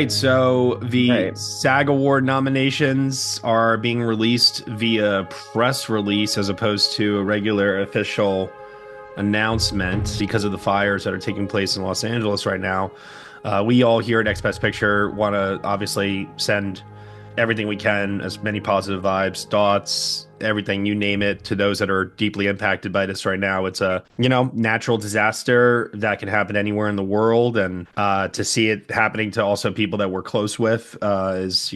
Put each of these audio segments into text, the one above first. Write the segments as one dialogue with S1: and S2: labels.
S1: right, so the
S2: Right.
S1: SAG Award nominations are being released via press release as opposed to a regular official announcement because of the fires that are taking place in Los Angeles right now. We all here at Expats Picture want to obviously send everything we can, as many positive vibes, thoughts, everything, you name it, to those that are deeply impacted by this right now. It's a, natural disaster that can happen anywhere in the world. And to see it happening to also people that we're close with is,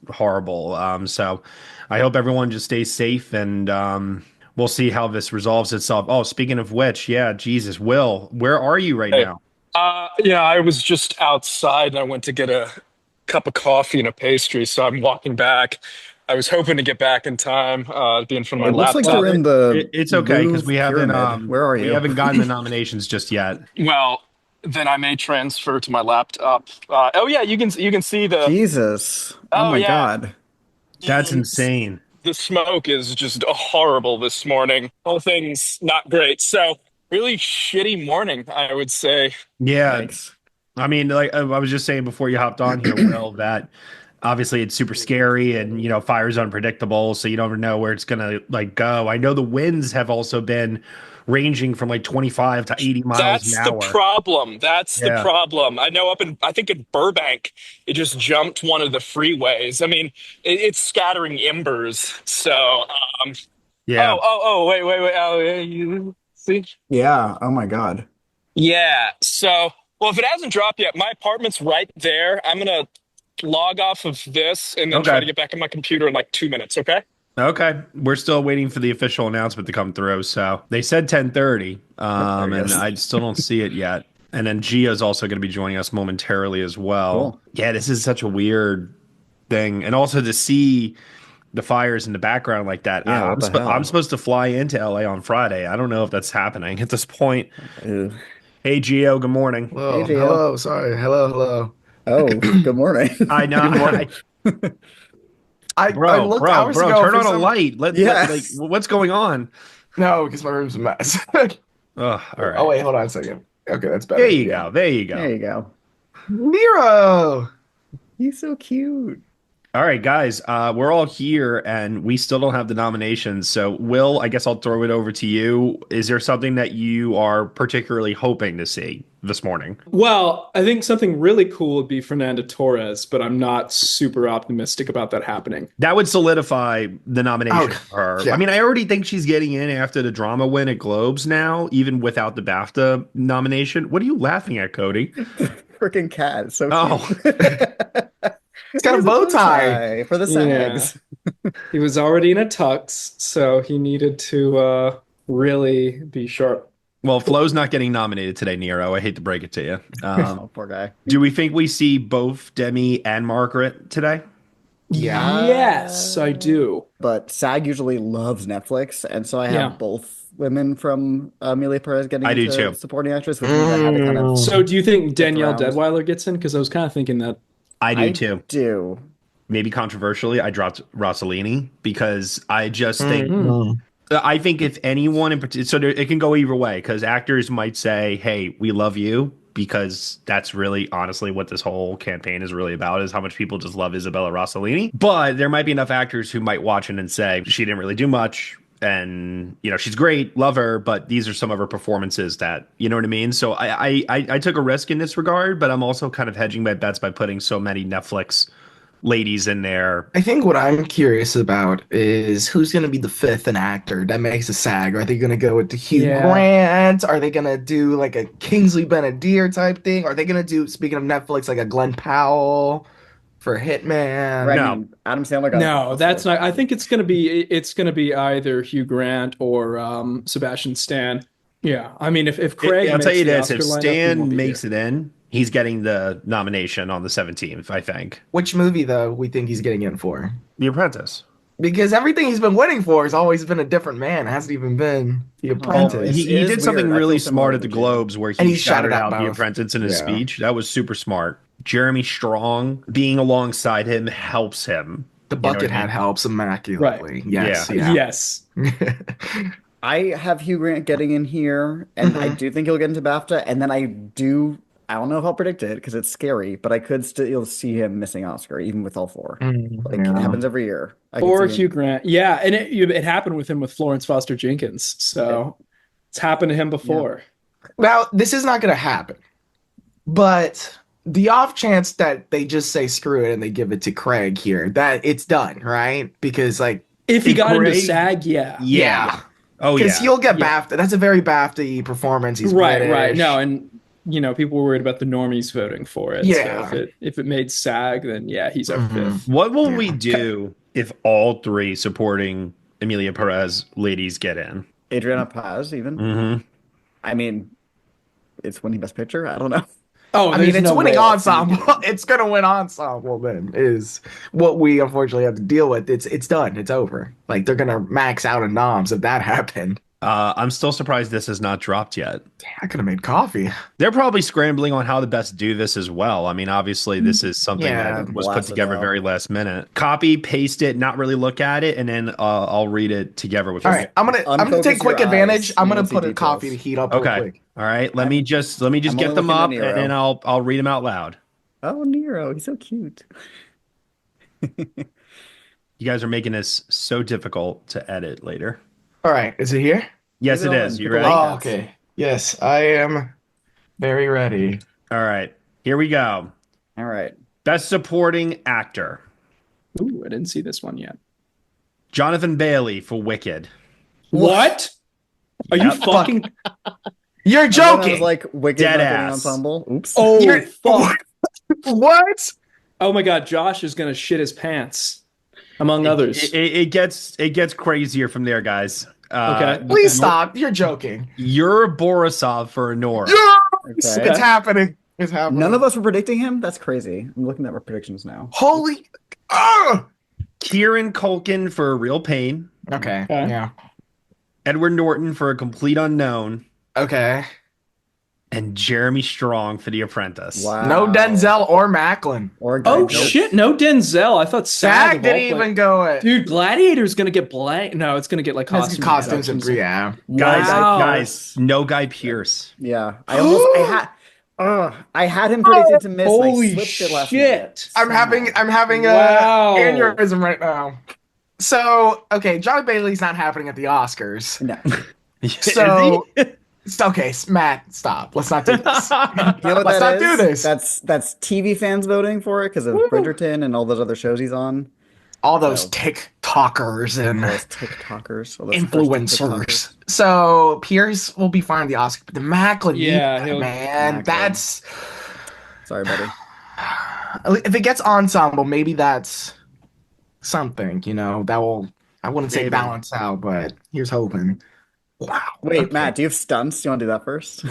S1: horrible. So I hope everyone just stays safe and we'll see how this resolves itself. Oh, speaking of which, yeah, Jesus, Will, where are you right
S3: Hey,
S1: now?
S3: yeah, I was just outside and I went to get a cup of coffee and a pastry, so I'm walking back. I was hoping to get back in time, to be in front of
S2: It
S3: my
S2: looks like
S1: Well,
S2: you're
S3: laptop.
S2: in the
S1: it's okay because
S2: Louvre
S1: we haven't
S2: pyramid. Where are
S1: we
S2: you?
S1: haven't gotten the nominations just yet.
S3: Well, then I may transfer to my laptop. Oh yeah, you can see the.
S2: Jesus. Oh
S3: Oh
S2: my
S3: yeah,
S2: God.
S1: That's
S3: the
S1: insane.
S3: the smoke is just horrible this morning. Whole thing's not great. So really shitty morning, I would say.
S1: Yeah,
S2: Yikes.
S1: I mean, like I was just saying before you hopped on here, Will, that obviously it's super scary and fire's unpredictable, so you don't know where it's gonna like go. I know the winds have also been ranging from like 25 to 80 miles an
S3: That's the
S1: hour.
S3: problem. That's the
S1: Yeah.
S3: problem. I know I think in Burbank, it just jumped one of the freeways. I mean, it's scattering embers. So,
S1: Yeah.
S3: wait. Oh, yeah, you see?
S2: Yeah. Oh my God.
S3: Yeah. So, well, if it hasn't dropped yet, my apartment's right there. I'm gonna log off of this and then try
S1: Okay.
S3: to get back on my computer in like 2 minutes. Okay?
S1: Okay. We're still waiting for the official announcement to come through. So they said 10:30,
S2: Yep, there he
S1: and
S2: is.
S1: I still don't see it yet. And then Gia's also going to be joining us momentarily as well.
S2: Cool.
S1: Yeah, this is such a weird thing, and also to see the fires in the background like that.
S2: Yeah, what the
S1: I'm
S2: hell?
S1: supposed to fly into LA on Friday. I don't know if that's happening at this point.
S2: Ew.
S1: Hey, Gio. Good morning.
S2: Hey,
S4: Hello,
S2: Gio.
S4: hello. Sorry, hello.
S2: Oh, good morning.
S4: Good morning. I
S1: bro,
S4: looked
S1: bro,
S4: hours
S1: bro.
S4: ago
S1: Turn
S4: for
S1: on a
S4: some.
S1: light. Like,
S2: Yes.
S1: what's going on?
S4: No, because my room's a mess.
S1: Oh, all
S4: Oh
S1: right.
S4: wait, hold on a second. Okay, that's
S1: There
S4: better.
S1: you
S4: Yeah.
S1: go. There you
S2: There
S1: go.
S2: you go.
S4: Nero.
S2: He's so cute.
S1: All right, guys, we're all here and we still don't have the nominations. So, Will, I guess I'll throw it over to you. Is there something that you are particularly hoping to see this morning?
S5: Well, I think something really cool would be Fernanda Torres, but I'm not super optimistic about that happening.
S1: That would solidify the
S4: Oh,
S1: nomination for her. I
S4: yeah.
S1: mean, I already think she's getting in after the drama win at Globes now, even without the BAFTA nomination. What are you laughing at, Cody?
S2: Freaking cat. It's so
S1: Oh,
S2: cute.
S4: It's
S2: He
S4: got a
S2: has a
S4: bow
S2: bow
S4: tie.
S2: tie for the
S5: Yeah.
S2: SAGs.
S5: He was already in a tux, so he needed to really be sharp.
S1: well, Flo's not getting nominated today, Nero. I hate to break it to you.
S2: Oh, poor guy.
S1: Do we think we see both Demi and Margaret today?
S4: Yeah.
S5: Yes, I do.
S2: But SAG usually loves Netflix, and so I
S5: Yeah.
S2: have both women from Amelia Perez getting
S1: I do
S2: into
S1: too.
S2: supporting actress, which means I had to kind of
S5: So do you think
S2: shift
S5: Danielle
S2: around.
S5: Deadweiler gets in? Because I was kind of thinking that.
S1: I do
S2: I
S1: too.
S2: do.
S1: Maybe controversially, I dropped Rossellini because I just think
S5: Hmm.
S1: I think if anyone in particular, so it can go either way because actors might say, "Hey, we love you," because that's really honestly what this whole campaign is really about is how much people just love Isabella Rossellini. But there might be enough actors who might watch it and say she didn't really do much. And she's great, love her, but these are some of her performances that what I mean. So I took a risk in this regard, but I'm also kind of hedging my bets by putting so many Netflix ladies in there.
S4: I think what I'm curious about is who's going to be the fifth an actor that makes a SAG. Are they going to go with the Hugh
S5: Yeah.
S4: Grant? Are they going to do like a Kingsley Ben-Adir type thing? Are they going to do, speaking of Netflix, like a Glenn Powell for Hitman?
S2: Right, I
S1: No.
S2: mean, Adam Sandler got
S5: No, that's
S2: also.
S5: not. I think it's gonna be either Hugh Grant or Sebastian Stan. Yeah, I mean, if Craig
S1: I'll
S5: makes
S1: tell you
S5: the
S1: this:
S5: Oscar
S1: if
S5: lineup, he won't
S1: Stan
S5: be
S1: makes
S5: here.
S1: it in, he's getting the nomination on the 17th. I think
S4: Which movie, though, we think he's getting in for?
S1: The Apprentice.
S4: Because everything he's been winning for has always been a different man. It hasn't even been The
S2: I don't know. It
S4: Apprentice.
S1: He
S2: is
S1: did something
S2: weird. I
S1: really
S2: feel
S1: smart
S2: similar
S1: at the
S2: to Gio.
S1: Globes where
S4: And
S1: he
S4: he shouted
S1: shouted
S4: out
S1: out The
S4: both.
S1: Apprentice in his
S4: Yeah.
S1: speech. That was super smart. Jeremy Strong being alongside him helps him.
S4: The
S1: You know what
S4: bucket
S1: I
S4: hat
S1: mean?
S4: helps
S5: Right.
S4: immaculately. Yes,
S1: Yeah.
S4: yeah.
S5: Yes.
S2: I have Hugh Grant getting in here, and I
S4: Mhm.
S2: do think he'll get into BAFTA. And then I do I don't know if I'll predict it because it's scary, but I could still see him missing Oscar even with all four. Like it happens every year. I could
S5: Or
S2: see
S5: Hugh
S2: him.
S5: Grant. Yeah, and it happened with him with Florence Foster Jenkins. So it's happened to him before.
S4: Now, this is not going to happen, but the off chance that they just say screw it and they give it to Craig here, that it's done, right? Because like
S5: If he got into
S1: Craig-
S5: SAG, yeah.
S1: Yeah. Oh
S4: because
S1: yeah.
S4: he'll get
S5: Yeah.
S4: BAFTA. That's a very BAFTA performance. He's
S5: Right,
S4: British.
S5: right. No, and people were worried about the normies voting for it.
S4: Yeah.
S5: So if it made SAG, then yeah, he's our fifth.
S1: What will we do if all three supporting Emilia Perez ladies get in?
S2: Adriana Paz even.
S1: Mm-hmm.
S2: I mean, it's winning Best Picture. I don't know.
S4: I mean, it's winning
S2: way else you
S4: ensemble.
S2: can
S4: It's gonna win ensemble. Then is what we unfortunately have to deal with. It's done. It's over. Like they're gonna max out a noms if that happened.
S1: I'm still surprised this has not dropped yet.
S4: I could have made coffee.
S1: They're probably scrambling on how to best do this as well. I mean, obviously, this is something
S4: Yeah,
S1: that was put
S2: blast it
S1: together
S2: out.
S1: very last minute. Copy, paste it, not really look at it, and then I'll read it together with
S4: All
S1: you.
S4: right, I'm gonna
S2: Unfocus
S4: take quick
S2: your
S4: advantage.
S2: eyes.
S4: I'm
S2: You
S4: gonna
S2: won't see
S4: put a
S2: details.
S4: coffee to heat up real
S1: Okay.
S4: quick.
S1: All right. Let me just
S2: I'm
S1: get
S2: only
S1: them
S2: looking at
S1: up,
S2: Nero.
S1: and then I'll read them out loud.
S2: Oh, Nero, he's so cute.
S1: You guys are making this so difficult to edit later.
S4: All right, is it here?
S1: Yes,
S2: Leave
S1: it
S2: it
S1: is.
S2: on.
S1: You
S2: People
S1: ready?
S2: like
S4: Oh,
S2: that.
S4: okay. Yes, I am very ready.
S1: All right. Here we go.
S2: All right.
S1: Best supporting actor:
S5: Ooh, I didn't see this one yet.
S1: Jonathan Bailey for Wicked.
S5: What? Are you
S1: Yep.
S5: fucking?
S4: You're
S2: And then I was
S4: joking.
S2: like, Wicked
S1: Dead
S2: not getting
S1: ass.
S2: ensemble. Oops.
S5: Oh,
S4: You're
S5: fuck.
S4: What?
S5: Oh my God, Josh is gonna shit his pants, among others.
S1: It gets crazier from there, guys.
S5: Okay.
S4: Please stop. You're joking.
S1: You're Borisov for Nora.
S4: Yes!
S2: Okay.
S4: It's happening. It's happening.
S2: None of us were predicting him. That's crazy. I'm looking at our predictions now.
S4: Holy. Oh!
S1: Kieran Culkin for Real Pain.
S4: Okay.
S5: Okay.
S4: Yeah.
S1: Edward Norton for A Complete Unknown.
S4: Okay.
S1: And Jeremy Strong for The Apprentice.
S2: Wow.
S4: No Denzel or Macklin.
S2: Or Guy
S5: Oh
S2: Pearce.
S5: shit, no Denzel. I thought SAG
S4: Zach
S5: of all
S4: didn't
S5: pla-
S4: even go it.
S5: Dude, Gladiator's gonna get blank. No, it's gonna get like
S4: Costumes
S5: costumes
S4: and yeah.
S1: Guys, no Guy Pearce.
S2: Yeah. I had him predicted to miss. and I
S5: Holy
S2: slipped it last
S5: shit.
S2: minute.
S4: I'm having
S5: Wow.
S4: a aneurysm right now. So okay, John Bailey's not happening at the Oscars.
S2: No.
S4: So okay, Matt, stop. Let's not do this.
S2: You know what
S4: Let's
S2: that
S4: not do
S2: is?
S4: this.
S2: That's TV fans voting for it because of Bridgerton and all those other shows he's on.
S4: All those
S2: So-
S4: TikTokers and
S2: Those TikTokers, all those first
S4: influencers.
S2: TikTokers.
S4: So Pierce will be fine at the Oscar, but the Macklin,
S5: Yeah, he'll-
S4: man,
S2: Macklin.
S4: that's
S2: Sorry, buddy.
S4: if it gets ensemble, maybe that's something, that will. I wouldn't say
S1: Maybe.
S4: balance out, but here's hoping. Wow.
S2: Wait,
S4: okay.
S2: Matt, do you have stunts? Do you want to do that first?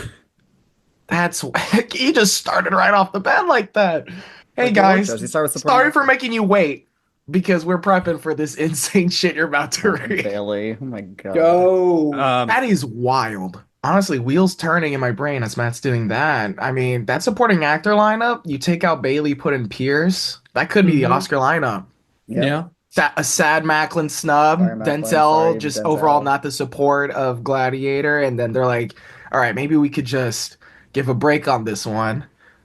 S4: That's he just started right off the bat like that. Hey
S2: Like the award
S4: guys,
S2: shows, you start with supporting
S4: sorry for
S2: actor.
S4: making you wait because we're prepping for this insane shit you're about to read.
S2: Bailey. Oh my god.
S5: Go.
S4: That is wild. Honestly, wheels turning in my brain as Matt's doing that. I mean, that supporting actor lineup, you take out Bailey, put in Pierce, that could be the
S5: Mhm.
S4: Oscar lineup.
S2: Yep.
S5: Yeah.
S4: A sad Macklin snub.
S2: Sorry, Macklin.
S4: Denzel
S2: Sorry,
S4: just
S2: Denzel.
S4: overall not the support of Gladiator. And then they're like, all right, maybe we could just give a break on this one.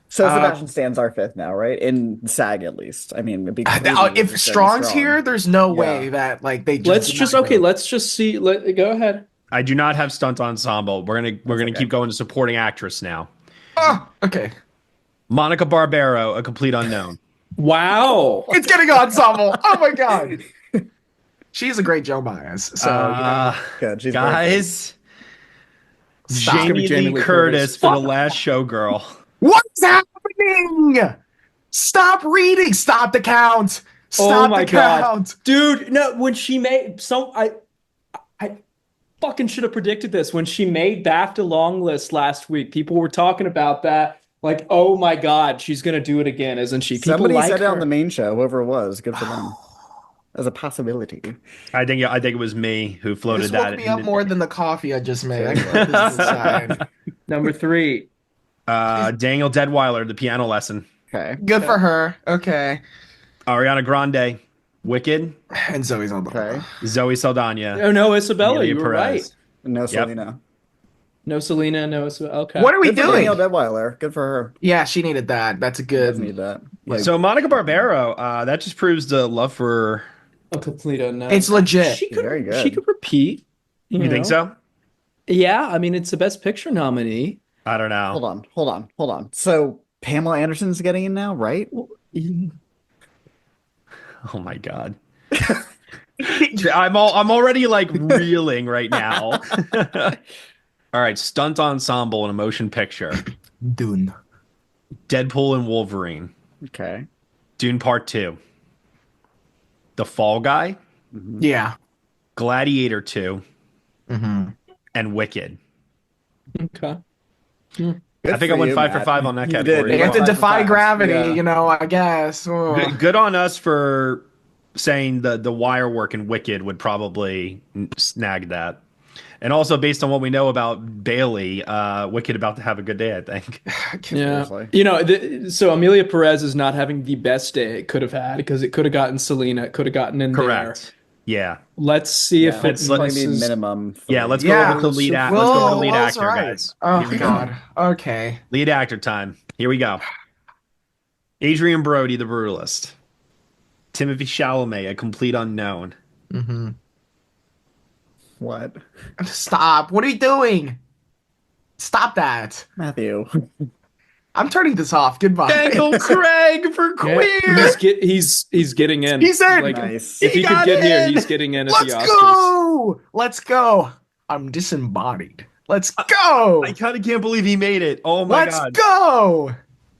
S2: So Sebastian Stan's our fifth now, right? In SAG at least. I mean, it'd be crazy
S4: Now,
S2: if
S4: if
S2: it's
S4: Strong's
S2: Strong.
S4: here, there's no
S2: Yeah.
S4: way that like they just
S5: Let's just
S4: deny
S5: okay.
S4: it.
S5: Let's just see. Go ahead.
S1: I do not have Stunt Ensemble. We're gonna
S2: okay.
S1: keep going to supporting actress now.
S4: Oh, okay.
S1: Monica Barbero, A Complete Unknown.
S5: Wow.
S4: It's getting ensemble. Oh my god. She's a great Joe Baez. So
S2: Good. She's
S1: guys,
S4: Stop.
S1: Jamie
S5: It's gonna be
S1: Lee Curtis for The Last Showgirl.
S4: what's happening? Stop reading. Stop the count. Stop
S5: Oh my
S4: the
S5: God.
S4: count.
S5: Dude, no, when she made I fucking should have predicted this. When she made BAFTA long list last week, people were talking about that. Like, oh my God, she's gonna do it again, isn't she? People
S2: Somebody
S5: like
S2: said it
S5: her.
S2: on the main show, whoever it was. Good for them. As a possibility.
S1: I think it was me who floated
S4: This
S1: that.
S4: woke me up more than the coffee I just made. I can put this aside.
S5: Number 3.
S1: Daniel Deadweiler, The Piano Lesson.
S2: Okay.
S4: Good for her. Okay.
S1: Ariana Grande, Wicked.
S4: And Zoe Saldana.
S2: Okay.
S1: Zoe Saldana.
S5: Oh no, Isabella,
S1: Amelia
S5: you were
S1: Perez.
S5: right.
S2: No
S1: Yep.
S2: Selena.
S5: No Selena, no. Okay.
S4: What are we
S2: Good for
S4: doing?
S2: Danielle Deadweiler. Good for her.
S4: Yeah, she needed that. That's a
S2: She does
S4: good.
S2: need that. Like,
S1: So Monica Barbero, that just proves the love for.
S5: A complete unknown.
S4: It's legit.
S5: She
S2: Very
S5: could.
S2: good.
S5: She could repeat.
S1: You think
S5: know?
S1: so?
S5: Yeah. I mean, it's the Best Picture nominee.
S1: I don't know.
S2: hold on. So Pamela Anderson's getting in now, right?
S1: Oh my God. I'm already like reeling right now. All right, stunt ensemble in a motion picture.
S4: Dune.
S1: Deadpool and Wolverine.
S2: Okay.
S1: Dune Part 2. The Fall Guy.
S4: Yeah.
S1: Gladiator 2.
S4: Mm-hmm.
S1: And Wicked.
S5: Okay.
S2: Good
S1: I think
S2: for
S1: I went
S2: you,
S1: 5 for
S2: Matt.
S1: 5 on that
S2: You
S1: category.
S2: did.
S4: You have to
S2: Five for
S4: defy
S2: five.
S4: gravity,
S2: Yeah.
S4: you know, I guess. Oh.
S1: Good on us for saying the wire work in Wicked would probably snag that. And also based on what we know about Bailey, Wicked about to have a good day, I think.
S5: Yeah.
S2: Seriously.
S5: You know, so Amelia Perez is not having the best day it could have had because it could have gotten Selena, it could have gotten in there.
S1: Correct. Yeah.
S5: Let's see if it
S1: Let's
S2: Probably be
S5: misses.
S2: minimum.
S1: Yeah, let's
S4: Yeah.
S1: go over to lead
S5: So-
S1: act. Let's go over to
S4: Whoa,
S1: lead
S4: that's
S1: actor,
S4: right.
S1: guys.
S4: Oh,
S1: Here we go.
S4: God. Okay.
S1: Lead actor time. Here we go. Adrian Brody, The Brutalist. Timothy Chalamet, A Complete Unknown.
S4: Mm-hmm.
S2: What?
S4: Stop. What are you doing? Stop that.
S2: Matthew.
S4: I'm turning this off. Goodbye.
S1: Daniel Craig for
S5: Yeah,
S1: Queer.
S5: he's getting in.
S4: He's in.
S5: Like,
S2: Nice.
S5: if he
S1: He
S5: could
S1: got
S5: get here,
S1: in.
S5: he's getting in at
S4: Let's
S5: the Oscars.
S4: go. Let's go. I'm disembodied. Let's go.
S1: I kind of can't believe he made it. Oh my
S4: Let's
S1: God.
S4: go.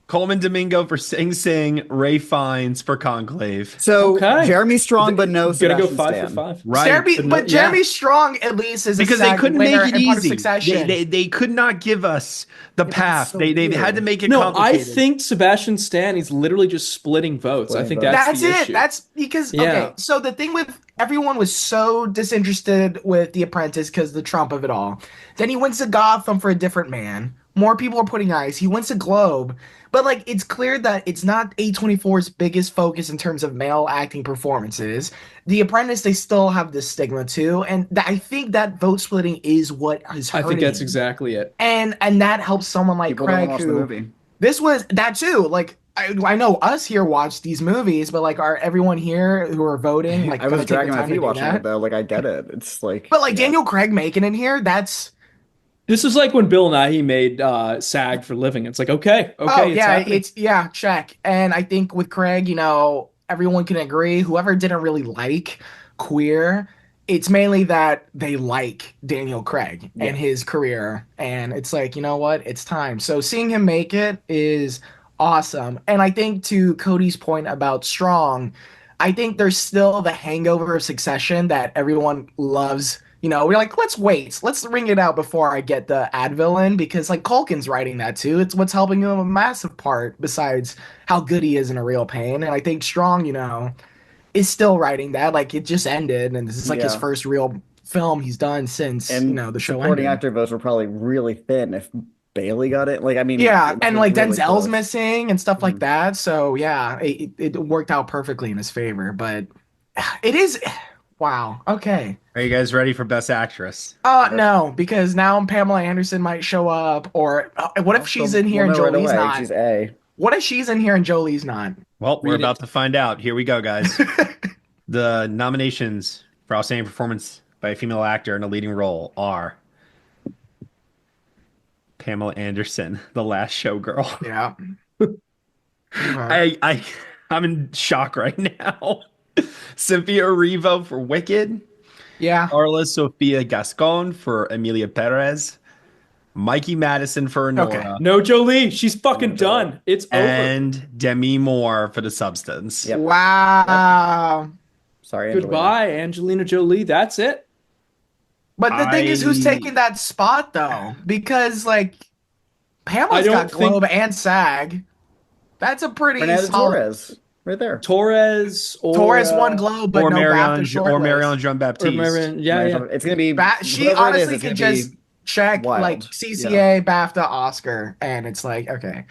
S1: Coleman Domingo for Sing Sing. Ray Fiennes for Conclave.
S2: So
S5: Okay.
S2: Jeremy Strong, but no
S5: Gonna go
S2: Sebastian
S5: 5
S2: Stan.
S5: for 5.
S1: Right.
S4: But
S5: yeah.
S4: Jeremy Strong at least is
S1: Because
S4: a
S1: they
S4: SAG
S1: couldn't make
S4: winner
S1: it
S4: and part of
S1: easy.
S4: Succession.
S1: They could not give us the path.
S2: so
S1: They
S2: weird.
S1: had to make it
S5: No, I
S1: complicated.
S5: think Sebastian Stan is literally just splitting votes. I think that's the
S4: That's it.
S5: issue.
S4: That's because
S5: Yeah.
S4: okay. So the thing with everyone was so disinterested with The Apprentice because the Trump of it all. Then he wins to Gotham for A Different Man. More people are putting eyes. He wins a Globe, but like it's clear that it's not A24's biggest focus in terms of male acting performances. The Apprentice, they still have this stigma too, and I think that vote splitting is what is
S5: I
S4: hurting.
S5: think that's exactly it.
S4: and that helps someone like
S2: People don't
S4: Craig
S2: watch the
S4: who
S2: movie.
S4: this was that too. Like I know us here watch these movies, but like are everyone here who are voting like
S2: I was
S4: gonna take the
S2: dragging my
S4: time to
S2: feet
S4: do
S2: watching
S4: that?
S2: it though. Like I get it. It's like,
S4: But like
S2: yeah.
S4: Daniel Craig making it here, that's
S5: This is like when Bill Nighy made SAG for Living. It's like, okay,
S4: oh
S5: it's
S4: yeah,
S5: happening.
S4: it's yeah, check. And I think with Craig, you know, everyone can agree. Whoever didn't really like Queer, it's mainly that they like Daniel Craig and his career, and it's like, you know what, it's time. So seeing him make it is awesome. And I think to Cody's point about Strong, I think there's still the hangover of Succession that everyone loves. You know, we're like, let's wait. Let's ring it out before I get the Advil in because, like, Culkin's writing that too. It's what's helping him a massive part besides how good he is in A Real Pain. And I think Strong, you know, is still writing that. Like, it just ended, and this is like his
S2: Yeah.
S4: first real film he's done since,
S2: And
S4: you know, the show
S2: supporting
S4: ended.
S2: actor votes were probably really thin if Bailey got it. Like, I mean,
S4: Yeah,
S2: it
S4: and
S2: was
S4: like
S2: really
S4: Denzel's
S2: close.
S4: missing and stuff like
S2: Mhm.
S4: that. So yeah, it worked out perfectly in his favor. But it is wow. Okay.
S1: Are you guys ready for Best Actress?
S4: No, because now Pamela Anderson might show up, or what if she's in here
S2: We'll
S4: and
S2: know right
S4: Jolie's
S2: away.
S4: not?
S2: She's A.
S4: What if she's in here and Jolie's not?
S1: Well, we're
S5: Read
S1: about
S5: it.
S1: to find out. Here we go, guys. The nominations for outstanding performance by a female actor in a leading role are Pamela Anderson, The Last Showgirl.
S4: Yeah.
S1: I'm in shock right now. Cynthia Erivo for Wicked.
S4: Yeah.
S1: Carla Sofia Gascon for Emilia Perez. Mikey Madison for Honora.
S4: Okay.
S5: No Jolie, she's fucking
S2: No Jolie.
S5: done. It's over.
S1: And Demi Moore for The Substance.
S2: Yep.
S4: Wow.
S2: Sorry, Angelina.
S5: Goodbye, Angelina Jolie. That's it.
S4: But the thing is, who's
S1: I-
S4: taking that spot though? Because like Pamela's
S5: I
S4: got
S5: don't think-
S4: Globe and SAG. That's a pretty
S2: Fernandez
S4: solid.
S2: Torres, right there.
S5: Torres or
S4: Torres won Globe, but
S1: Or
S4: no
S1: Marion,
S4: BAFTA
S1: or
S4: shortlist.
S1: Marion Jean Baptiste.
S5: Yeah.
S2: It's gonna be.
S4: She
S2: whoever it is,
S4: honestly
S2: it's
S4: could
S2: gonna be-
S4: just check
S2: wild.
S4: like CCA, BAFTA, Oscar, and it's like, okay,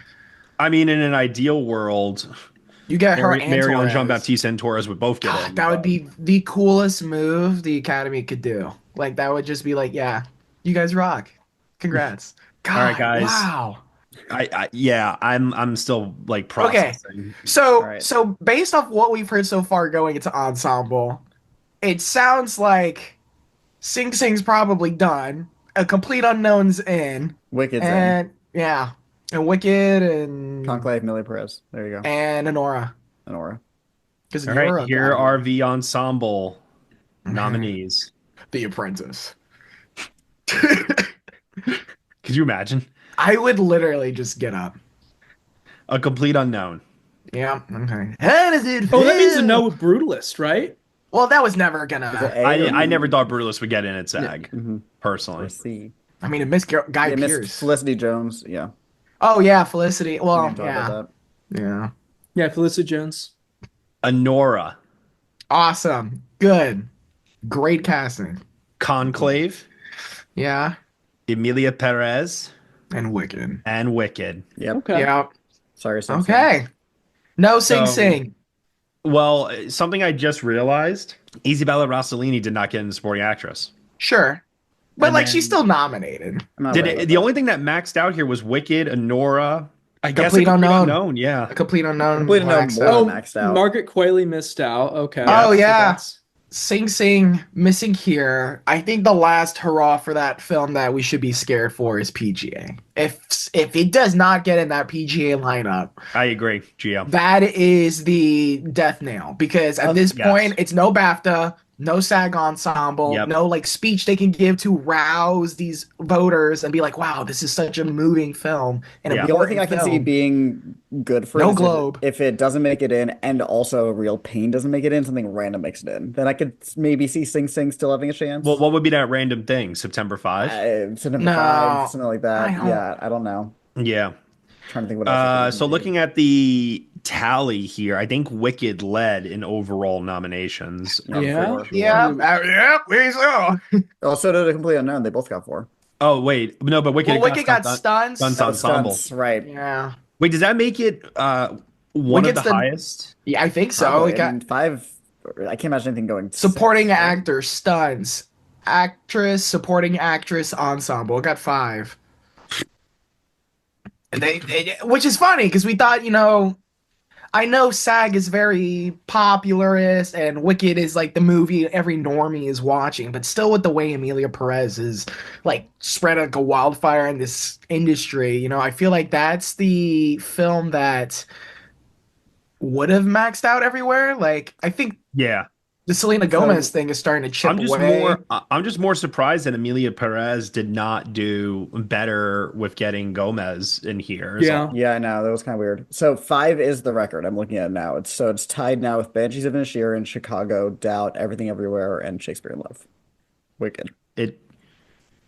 S1: I mean, in an ideal world,
S4: you get her and
S1: Marion
S4: Torres.
S1: Jean Baptiste and Torres would both get
S4: Ah,
S1: in.
S4: that would
S1: but-
S4: be the coolest move the Academy could do. Like that would just be like, yeah, you guys rock. Congrats. God,
S1: All right, guys.
S4: wow.
S1: I'm still like
S4: Okay.
S1: processing.
S4: So,
S2: All right.
S4: so based off what we've heard so far going into Ensemble, it sounds like Sing Sing's probably done. A Complete Unknown's in.
S2: Wicked's in.
S4: And yeah. And Wicked and
S2: Conclave, Millie Perez. There you go.
S4: and Honora.
S2: Honora.
S4: Because
S1: All right, here are the Ensemble nominees.
S4: The Apprentice.
S1: Could you imagine?
S4: I would literally just get up.
S1: A Complete Unknown.
S4: Yeah. Okay. How does it feel?
S5: Oh, that means a no with Brutalist, right?
S4: Well, that was never
S2: Is it
S4: gonna.
S2: A or
S1: I
S2: B?
S1: never thought Brutalist would get in at SAG,
S2: Mhm.
S1: personally.
S2: Or C.
S4: I mean, it missed Guy
S2: They missed
S4: Pearce.
S2: Felicity Jones. Yeah.
S4: Oh yeah, Felicity.
S2: We
S4: Well,
S2: didn't talk
S4: yeah,
S2: about
S4: yeah.
S5: Yeah, Felicity Jones.
S1: Honora.
S4: Awesome. Good. Great casting.
S1: Conclave.
S4: Yeah.
S1: Emilia Perez.
S4: And Wicked.
S1: And Wicked.
S2: that. Yep.
S5: Okay.
S4: Yeah.
S2: Sorry. Sing Sing.
S4: Okay. No Sing
S1: So-
S4: Sing.
S1: Well, something I just realized, Isabella Rossellini did not get in supporting actress.
S4: Sure. But
S1: And
S4: like
S1: then-
S4: she's still nominated.
S2: I'm not
S1: Did
S2: worried
S1: it,
S2: about
S1: the
S2: that.
S1: only thing that maxed out here was Wicked, Honora. I guess
S4: Complete
S1: a Complete
S4: Unknown.
S1: Unknown, yeah.
S4: A Complete Unknown.
S2: Complete Unknown
S4: waxed
S2: more
S4: out.
S2: than maxed out.
S5: Margaret Qualley missed out. Okay.
S4: Oh,
S5: So
S4: yeah.
S5: that's-
S4: Sing Sing missing here. I think the last hurrah for that film that we should be scared for is PGA. If it does not get in that PGA lineup,
S1: I agree, Gio.
S4: that is the death nail because at this
S1: Yes.
S4: point it's no BAFTA, no SAG ensemble,
S1: Yep.
S4: no like speech they can give to rouse these voters and be like, wow, this is such a moving film. And
S1: Yeah.
S2: The only thing I can see being good for
S4: No
S2: it is
S4: Globe.
S2: if it doesn't make it in and also a real pain doesn't make it in, something random makes it in. Then I could maybe see Sing Sing still having a chance.
S1: Well, what would be that random thing? September 5?
S2: September
S4: No,
S2: 5, something like that.
S4: I don't-
S2: Yeah, I don't know.
S1: Yeah.
S2: Trying to think what else.
S1: So looking at the tally here, I think Wicked led in overall nominations.
S5: Yeah.
S4: Yeah, we saw.
S2: Also, to the Complete Unknown, they both got 4.
S1: Oh, wait. No, but Wicked,
S4: Well, Wicked got
S1: Stunt-
S4: stunts.
S1: Stunt Ensemble.
S2: Stunts, right.
S4: Yeah.
S1: Wait, does that make it one
S4: Wicked's
S1: of the
S4: the-
S1: highest?
S4: Yeah, I think so.
S2: Probably.
S4: It got
S2: I mean, 5. I can't imagine anything going.
S4: supporting
S2: 6, right?
S4: actor, stunts, actress, supporting actress, ensemble. It got 5. And which is funny because we thought, I know SAG is very popularist and Wicked is like the movie every normie is watching, but still with the way Emilia Perez is like spread like a wildfire in this industry, I feel like that's the film that would have maxed out everywhere. Like I think
S1: Yeah.
S4: the Selena Gomez thing is starting to chip away.
S1: I'm just more surprised that Emilia Perez did not do better with getting Gomez in here.
S5: Yeah.
S2: Yeah, I know. That was kind of weird. So 5 is the record. I'm looking at it now. It's tied now with Banshees of Inisherin, Chicago, Doubt, Everything Everywhere, and Shakespeare in Love. Wicked.
S1: It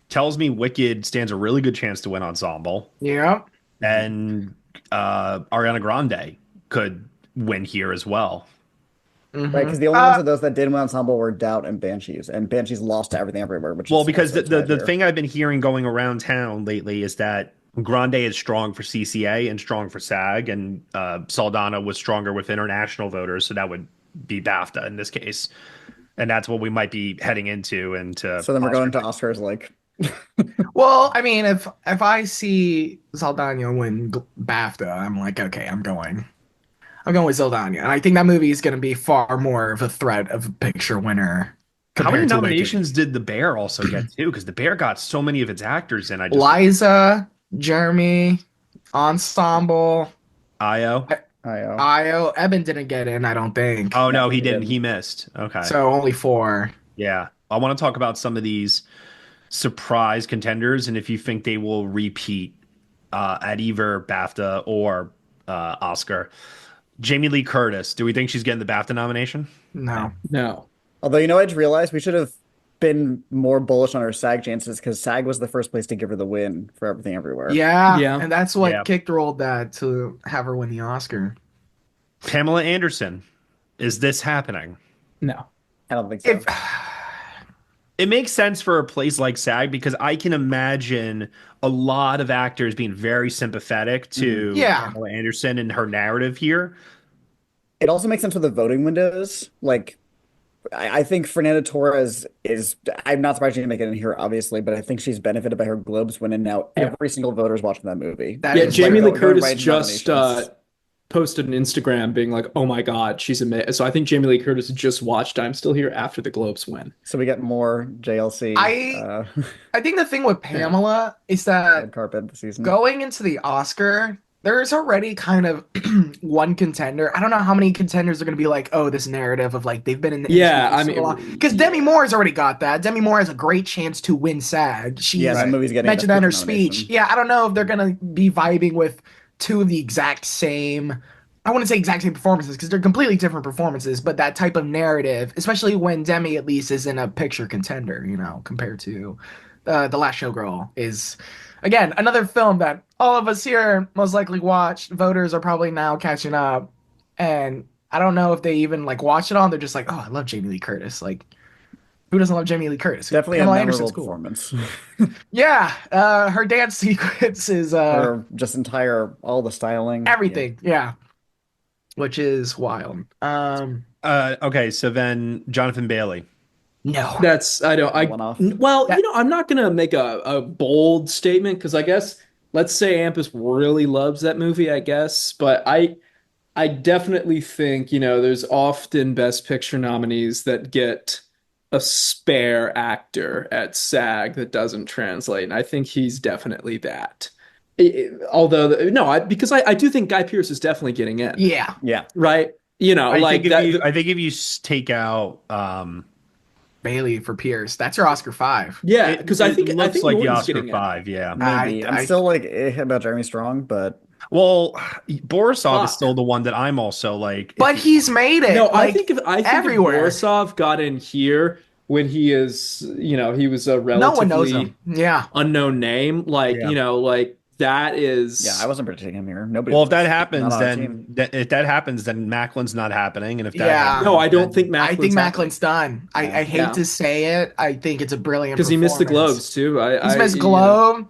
S1: tells me Wicked stands a really good chance to win Ensemble,
S4: Yeah.
S1: and Ariana Grande could win here as well.
S2: Right, because the only ones of those that did win Ensemble were Doubt and Banshees lost to Everything Everywhere.
S1: Well, because
S2: also
S1: the
S2: tied here.
S1: thing I've been hearing going around town lately is that Grande is strong for CCA and strong for SAG, and Saldana was stronger with international voters, so that would be BAFTA in this case, and that's what we might be heading into.
S2: So then we're going to Oscars like.
S4: Well, I mean, if I see Saldana win BAFTA, I'm like, okay, I'm going with Saldana, and I think that movie is going to be far more of a threat of a picture winner.
S1: How many
S4: compared to
S1: nominations did The Bear also get too? Because The Bear got so many of its actors in. I
S4: Wicked?
S1: just
S4: Liza, Jeremy, Ensemble,
S1: Io.
S4: Io. Eben didn't get in, I don't think.
S1: Oh no, he
S2: he
S1: didn't.
S2: didn't.
S1: He missed. Okay.
S4: So only 4.
S1: Yeah, I want to talk about some of these surprise contenders and if you think they will repeat at either BAFTA or Oscar. Jamie Lee Curtis, do we think she's getting the BAFTA nomination?
S4: No.
S5: No.
S2: Although, I just realized we should have been more bullish on her SAG chances because SAG was the first place to give her the win for Everything Everywhere.
S4: Yeah.
S5: Yeah.
S4: And that's what
S1: Yeah.
S4: kickrolled that to have her win the Oscar.
S1: Pamela Anderson, is this happening?
S5: No.
S2: I don't think so.
S4: If
S1: It makes sense for a place like SAG because I can imagine a lot of actors being very sympathetic to
S4: Yeah.
S1: Pamela Anderson and her narrative here.
S2: It also makes sense for the voting windows. Like, I think Fernanda Torres is. I'm not surprised she didn't make it in here, obviously, but I think she's benefited by her Globes win, and now
S5: Yeah.
S2: every single voter is watching that movie.
S4: That
S5: Yeah,
S4: is
S5: Jamie Lee
S4: true.
S2: Going
S5: Curtis
S2: right into
S5: just
S2: nominations.
S5: posted an Instagram being like, "Oh my God, she's amazing." So I think Jamie Lee Curtis just watched I'm Still Here after the Globes win.
S2: So we get more JLC
S4: I think the thing with Pamela is that
S2: red carpet this season.
S4: going into the Oscar, there's already kind of one contender. I don't know how many contenders are going to be like, oh, this narrative of like they've been in the
S5: Yeah,
S4: industry for so long. Because Demi Moore's already got that. Demi Moore has a great chance to win SAG. She's
S2: Yeah, the movie's getting
S4: mentioned
S2: Best
S4: that in her
S2: Picture
S4: speech.
S2: nomination.
S4: Yeah, I don't know if they're going to be vibing with two of the exact same. I wouldn't say exact same performances because they're completely different performances, but that type of narrative, especially when Demi at least is in a picture contender, compared to The Last Showgirl, is again another film that all of us here most likely watched. Voters are probably now catching up, and I don't know if they even like watch it on. They're just like, oh, I love Jamie Lee Curtis. Like, who doesn't love Jamie Lee Curtis?
S2: Definitely
S4: Pamela
S2: a
S4: Anderson's
S2: memorable
S4: cool.
S2: performance.
S4: Yeah, her dance sequence is
S2: Her just entire all the styling.
S4: everything. Yeah, which is wild.
S1: Okay, so then Jonathan Bailey.
S4: No.
S5: That's I don't I
S2: One-off.
S5: well,
S4: That-
S5: I'm not gonna make a bold statement because I guess let's say Ampus really loves that movie, I guess, but I definitely think, there's often Best Picture nominees that get a spare actor at SAG that doesn't translate, and I think he's definitely that. Although, no, because I do think Guy Pearce is definitely getting in,
S4: Yeah.
S2: Yeah.
S5: right? Like that.
S1: I think if you take out
S4: Bailey for Pierce. That's your Oscar 5.
S5: Yeah,
S1: it,
S5: because
S1: it
S5: I think
S1: looks like the
S5: Norton's
S1: Oscar
S5: getting in.
S1: 5, yeah.
S2: Maybe. I'm
S4: I-
S2: still like about Jeremy Strong, but
S1: Well, Borisov is
S5: Fuck.
S1: still the one that I'm also like.
S4: But he's made it.
S5: No,
S4: like,
S5: I think
S4: everywhere.
S5: if Borisov got in here when he is, he was a
S4: No one knows
S5: relatively
S4: him. Yeah.
S5: unknown name, like,
S1: Yeah.
S5: like that is.
S2: yeah, I wasn't predicting him here. Nobody.
S1: Well, if
S2: was.
S1: that happens,
S2: Not on our
S1: then
S2: team.
S1: if that happens, then Macklin's not happening, and if that
S4: Yeah.
S1: happens,
S5: No, I don't
S1: then-
S5: think
S4: I think
S5: Macklin's
S4: Macklin's done. I hate
S5: Yeah.
S4: to say it. I think it's a brilliant
S5: because he missed the
S4: performance.
S5: Globes too.
S4: He's missed Globe.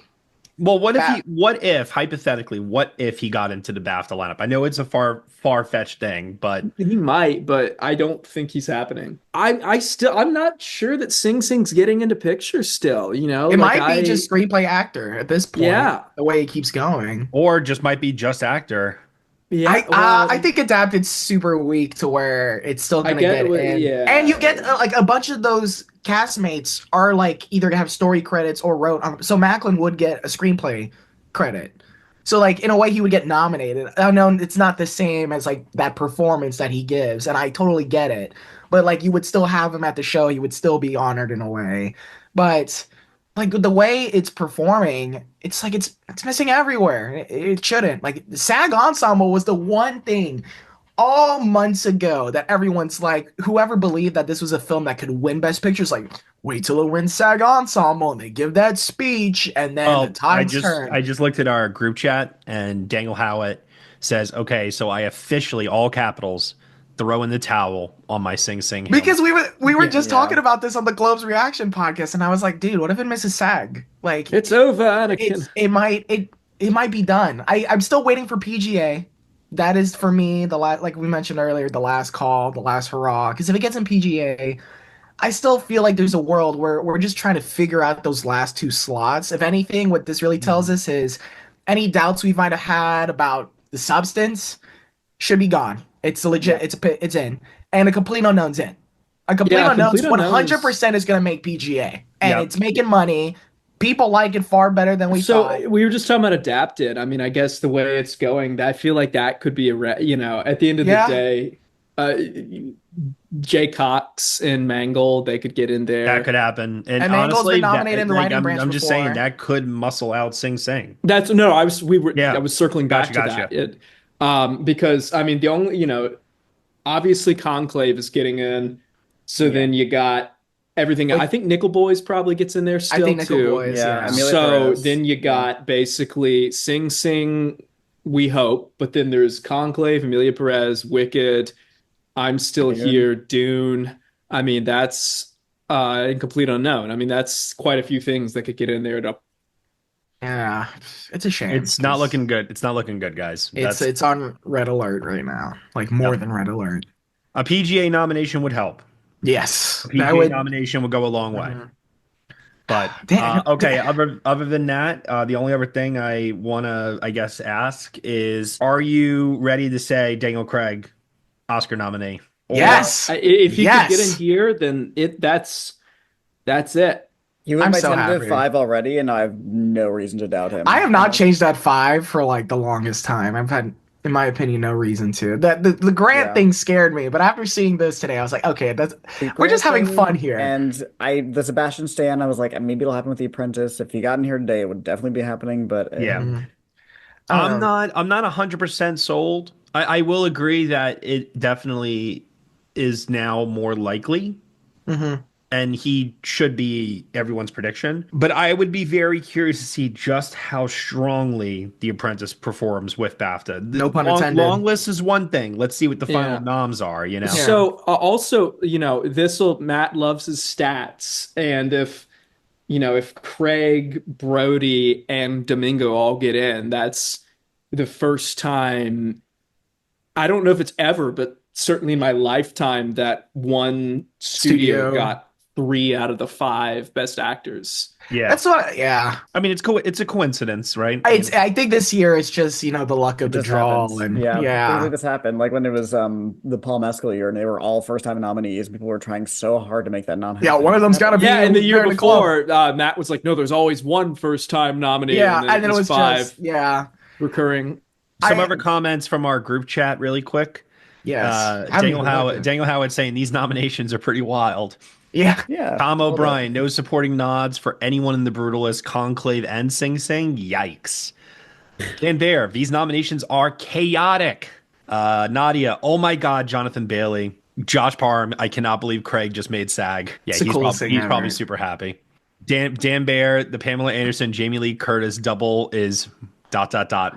S1: Well,
S4: That-
S1: what if hypothetically, what if he got into the BAFTA lineup? I know it's a far-fetched thing, but
S5: He might, but I don't think he's happening. I'm not sure that Sing Sing's getting into pictures still.
S4: It
S5: like
S4: might be just screenplay actor at this point.
S5: Yeah.
S4: The way it keeps going.
S1: or just might be just actor.
S5: Yeah.
S4: I think Adapted's super weak to where it's still
S5: I
S4: gonna
S5: get
S4: get
S5: what-
S4: in.
S5: yeah.
S4: And you get like a bunch of those castmates are like either have story credits or wrote on. So Macklin would get a screenplay credit. So like in a way he would get nominated. I know it's not the same as like that performance that he gives, and I totally get it. But like you would still have him at the show, he would still be honored in a way. But like the way it's performing, it's like it's missing everywhere. It shouldn't. Like the SAG Ensemble was the one thing all months ago that everyone's like, whoever believed that this was a film that could win Best Pictures, like, wait till it wins SAG Ensemble, and they give that speech, and then the times turn.
S1: I just looked at our group chat, and Daniel Howitt says, "Okay, so I officially, all capitals, throw in the towel on my Sing Sing." Hymn."
S4: Because we were just
S2: Yeah.
S4: talking about this on the Globes reaction podcast, and I was like, dude, what if it misses SAG? Like,
S5: it's over, Anakin.
S4: it might be done. I'm still waiting for PGA. That is for me the last, like we mentioned earlier, the last call, the last hurrah. Because if it gets in PGA, I still feel like there's a world where we're just trying to figure out those last two slots. If anything, what this really tells us is any doubts we might have had about the substance should be gone. It's legit. It's in, and a complete unknown's in. A complete
S5: Yeah,
S4: unknown's
S5: Complete Unknown's-
S4: 100% is going to make PGA, and
S1: Yeah.
S4: it's making money. People like it far better than we
S5: So
S4: thought.
S5: we were just talking about Adapted. I mean, I guess the way it's going, I feel like that could be at the end of
S4: Yeah.
S5: the day, Jay Cox and Mangle, they could get in there.
S1: That could happen, and
S4: And Mangle's
S1: honestly,
S4: been nominated in the writing
S1: I'm,
S4: branch
S1: I'm just
S4: before.
S1: saying that could muscle out Sing Sing.
S5: That's no, I
S1: Yeah.
S5: was circling back
S1: Gotcha,
S5: to that. Because I mean, the only, obviously Conclave is getting in. So then you got everything. I think Nickel Boys probably gets in there
S4: I
S5: still
S4: think Nickel
S5: too.
S4: Boys.
S2: Yeah,
S4: Yeah.
S2: Amelia
S5: So
S2: Perez.
S5: then you got basically Sing Sing, we hope, but then there's Conclave, Amelia Perez, Wicked, I'm Still
S2: Dune.
S5: Here, Dune. I mean, that's Complete Unknown. I mean, that's quite a few things that could get in there.
S4: Yeah, it's a shame.
S1: It's not looking good. It's not looking good, guys.
S4: It's on red alert right now, like more than red alert.
S1: A PGA nomination would help.
S4: Yes,
S1: A
S4: that
S1: PGA
S4: would.
S1: nomination would go a long way.
S4: Mhm.
S1: But
S4: Damn.
S1: okay, other than that, the only other thing I want to, I guess, ask is, are you ready to say Daniel Craig Oscar nominee? Or
S4: Yes,
S5: If he could get in
S4: yes.
S5: here, then that's it.
S2: He was
S4: I'm
S2: my
S4: so
S2: tentative
S4: happy.
S2: 5 already, and I have no reason to doubt him.
S4: I have not changed that 5 for like the longest time. I've had, in my opinion, no reason to. That the Grant
S2: Yeah.
S4: thing scared me, but after seeing this today, I was like, okay, that's
S2: The
S4: we're just
S2: Grant
S4: having
S2: thing
S4: fun here.
S2: And the Sebastian Stan, I was like, maybe it'll happen with The Apprentice. If he got in here today, it would definitely be happening. But
S1: yeah,
S4: Mhm. I don't know.
S1: I'm not 100% sold. I will agree that it definitely is now more likely,
S4: Mhm.
S1: and he should be everyone's prediction. But I would be very curious to see just how strongly The Apprentice performs with BAFTA. The
S4: No pun
S1: long
S4: intended.
S1: list is one thing. Let's see what the final
S5: Yeah.
S1: noms are, you know?
S4: Yeah.
S5: So also, Matt loves his stats, and if Craig, Brody, and Domingo all get in, that's the first time. I don't know if it's ever, but certainly in my lifetime, that one studio
S4: Studio.
S5: got 3 out of the 5 best actors.
S1: Yeah.
S4: That's what. Yeah.
S1: I mean, it's a coincidence, right?
S4: I think this year it's just the luck
S2: it
S4: of the
S2: just
S4: draw
S2: happens.
S4: and
S2: Yeah, things
S4: yeah.
S2: like this happen. Like when it was the Paul Mescal year, and they were all first-time nominees. People were trying so hard to make that not
S4: Yeah,
S2: happen.
S4: one of them's got to be
S5: Yeah, and the year
S4: there in the club.
S5: before, Matt was like, "No, there's always one first-time nominee,"
S4: Yeah,
S5: and
S4: and then it was
S5: 5
S4: just
S5: recurring.
S1: Some
S4: I
S1: other comments from our group chat, really quick.
S4: yes. Haven't even looked at it.
S1: Daniel Howard saying these nominations are pretty wild.
S4: Yeah.
S2: Yeah,
S1: Tom
S2: all that.
S1: O'Brien, no supporting nods for anyone in the Brutalist, Conclave, and Sing Sing. Yikes. Dan Bear, these nominations are chaotic. Nadia, oh my God, Jonathan Bailey. Josh Parham, I cannot believe Craig just made SAG. Yeah,
S4: It's the coolest thing
S1: he's
S4: ever.
S1: probably super happy. Dan Bear, the Pamela Anderson, Jamie Lee Curtis double is ...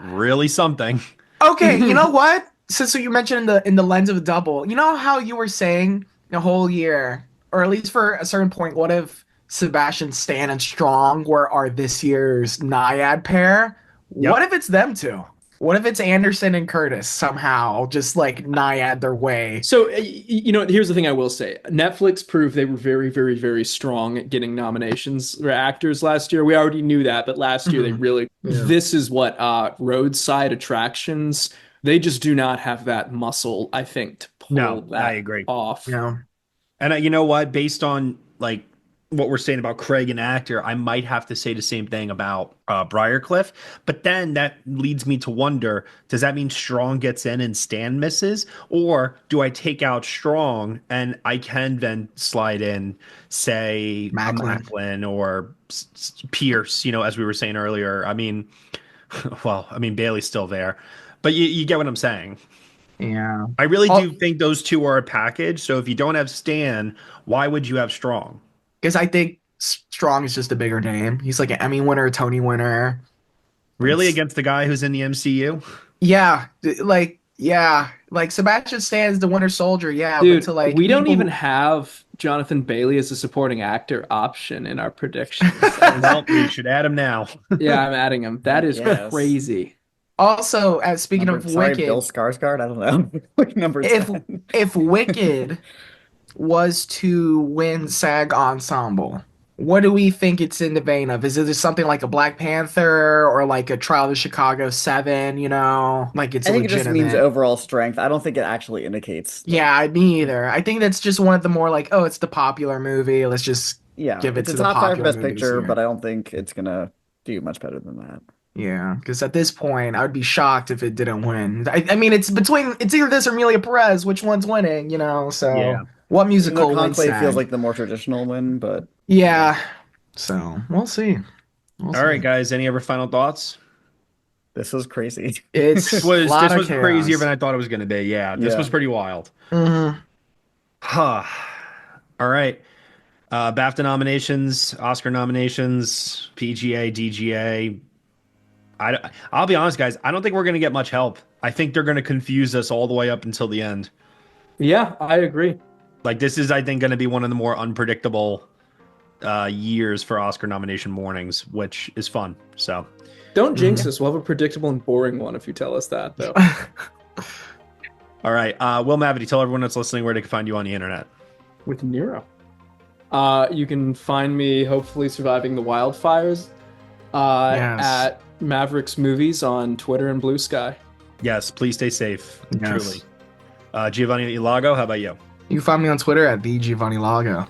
S1: really something.
S4: Okay, you know what? So you mentioned in the lens of a double. You know how you were saying the whole year, or at least for a certain point, what if Sebastian Stan and Strong are this year's Naiad pair?
S1: Yep.
S4: What if it's them two? What if it's Anderson and Curtis somehow just like Naiad their way?
S5: So, here's the thing I will say. Netflix proved they were very, very, very strong at getting nominations for actors last year. We already knew that, but last year they really, this is what roadside attractions, they just do not have that muscle, I think, to pull that
S1: I agree.
S5: off.
S4: Yeah.
S1: And you know what? Based on like what we're saying about Craig and actor, I might have to say the same thing about Briarcliff. But then that leads me to wonder: does that mean Strong gets in and Stan misses, or do I take out Strong and I can then slide in, say, Macklin or Pierce? As we were saying earlier. I mean, Bailey's still there, but you get what I'm saying.
S4: Yeah.
S1: I really do think those two are a package. So if you don't have Stan, why would you have Strong?
S4: Because I think Strong is just a bigger name. He's like an Emmy winner, a Tony winner.
S1: Really, against the guy who's in the MCU?
S4: Yeah, like Sebastian Stan is the Winter Soldier. Yeah,
S5: Dude,
S4: but to like
S5: we don't
S4: people
S5: even have Jonathan Bailey as a supporting actor option in our predictions.
S1: Well, we should add him now.
S5: Yeah, I'm adding him. That is
S2: Yes.
S5: crazy.
S4: Also, as speaking of
S2: Sorry,
S4: Wicked,
S2: Bill Skarsgård. I don't know. Like number
S4: if
S2: 10.
S4: if Wicked was to win SAG Ensemble, what do we think it's in the vein of? Is it just something like a Black Panther or like a Trial of Chicago 7? Like it's
S2: I think it just means
S4: legitimate.
S2: overall strength. I don't think it actually indicates.
S4: Yeah, me either. I think that's just one of the more like, oh, it's the popular movie. Let's just
S2: Yeah,
S4: give it
S2: it's
S4: to
S2: a
S4: the
S2: top 5
S4: popular
S2: best
S4: movie this
S2: picture,
S4: year.
S2: but I don't think it's gonna do much better than that.
S4: Yeah, because at this point, I would be shocked if it didn't win. I mean, it's either this or Amelia Perez. Which one's winning? So
S1: Yeah.
S4: what
S2: Even
S4: musical
S2: though
S4: wins
S2: Conclave feels
S4: SAG?
S2: like the more traditional win, but
S4: Yeah, so we'll see. We'll
S1: All right,
S4: see.
S1: guys. Any other final thoughts?
S2: this is crazy.
S4: It's
S1: This
S4: a
S1: was
S4: lot
S1: this
S4: of
S1: was
S4: chaos.
S1: crazier than I thought it was going to be. Yeah, this
S2: Yeah.
S1: was pretty wild.
S4: Mhm.
S1: Huh. All right. BAFTA nominations, Oscar nominations, PGA, DGA. I'll be honest, guys. I don't think we're going to get much help. I think they're going to confuse us all the way up until the end.
S5: Yeah, I agree.
S1: Like this is, I think, going to be one of the more unpredictable years for Oscar nomination mornings, which is fun. So,
S5: Don't jinx us. We'll have a predictable and boring one if you tell us that, though.
S1: all right. Will Mavity, tell everyone that's listening where they can find you on the internet.
S5: with Nero. You can find me hopefully surviving the wildfires
S4: Yes.
S5: at Mavericks Movies on Twitter and Blue Sky.
S1: Yes, please stay safe.
S4: Yes.
S1: Truly. Giovanni Ilago, how about you?
S4: You can find me on Twitter at the Giovanni Lago.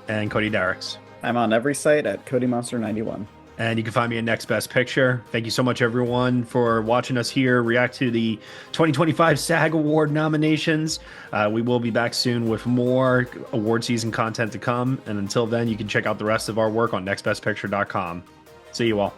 S1: And Cody Darricks.
S2: I'm on every site at CodyMonster91.
S1: And you can find me at Next Best Picture. Thank you so much, everyone, for watching us here react to the 2025 SAG Award nominations. We will be back soon with more award season content to come. And until then, you can check out the rest of our work on nextbestpicture.com. See you all.